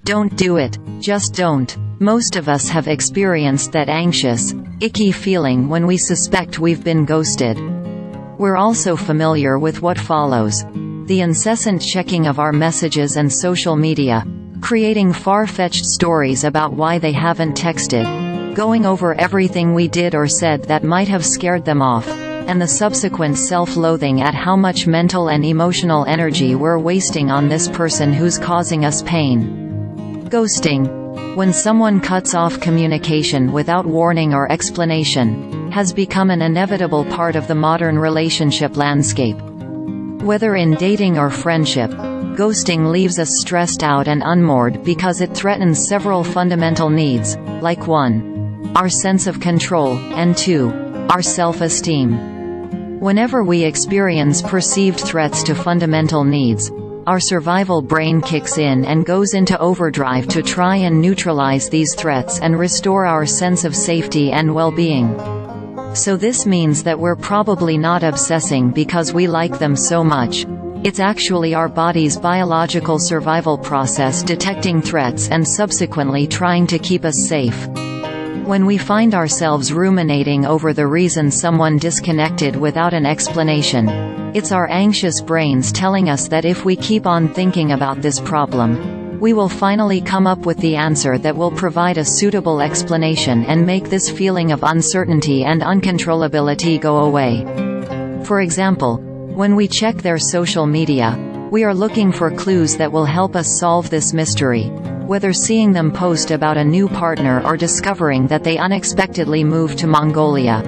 Don't do it. Just don't. Most of us have experienced that anxious, icky feeling when we suspect we've been ghosted. We're also familiar with what follows. The incessant checking of our messages and social media, creating far-fetched stories about why they haven't texted, going over everything we did or said that might have scared them off, and the subsequent self-loathing at how much mental and emotional energy we're wasting on this person who's causing us pain. Ghosting, when someone cuts off communication without warning or explanation, has become an inevitable part of the modern relationship landscape. Whether in dating or friendship, ghosting leaves us stressed out and unmoored because it threatens several fundamental needs, like 1. Our sense of control, and 2. Our self-esteem. Whenever we experience perceived threats to fundamental needs, our survival brain kicks in and goes into overdrive to try and neutralize these threats and restore our sense of safety and well-being. So this means that we're probably not obsessing because we like them so much. It's actually our body's biological survival process detecting threats and subsequently trying to keep us safe. When we find ourselves ruminating over the reason someone disconnected without an explanation, it's our anxious brains telling us that if we keep on thinking about this problem, we will finally come up with the answer that will provide a suitable explanation and make this feeling of uncertainty and uncontrollability go away. For example, when we check their social media, we are looking for clues that will help us solve this mystery, whether seeing them post about a new partner or discovering that they unexpectedly moved to Mongolia.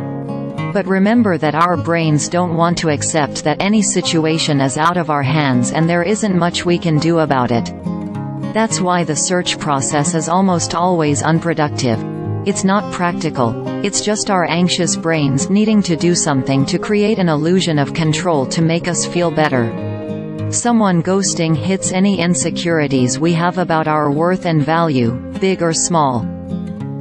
But remember that our brains don't want to accept that any situation is out of our hands and there isn't much we can do about it. That's why the search process is almost always unproductive. It's not practical, it's just our anxious brains needing to do something to create an illusion of control to make us feel better. Someone ghosting hits any insecurities we have about our worth and value, big or small.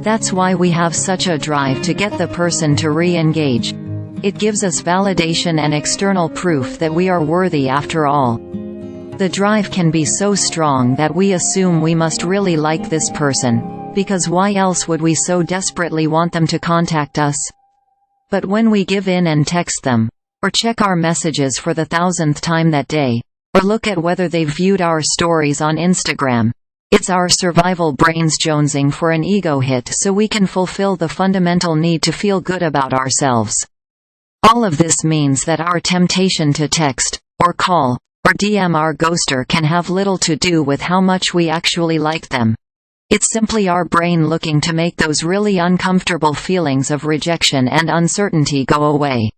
That's why we have such a drive to get the person to re-engage. It gives us validation and external proof that we are worthy after all. The drive can be so strong that we assume we must really like this person, because why else would we so desperately want them to contact us? But when we give in and text them, or check our messages for the 1000th time that day, or look at whether they've viewed our stories on Instagram, it's our survival brains jonesing for an ego hit so we can fulfill the fundamental need to feel good about ourselves. All of this means that our temptation to text, or call, or DM our ghoster can have little to do with how much we actually like them. It's simply our brain looking to make those really uncomfortable feelings of rejection and uncertainty go away.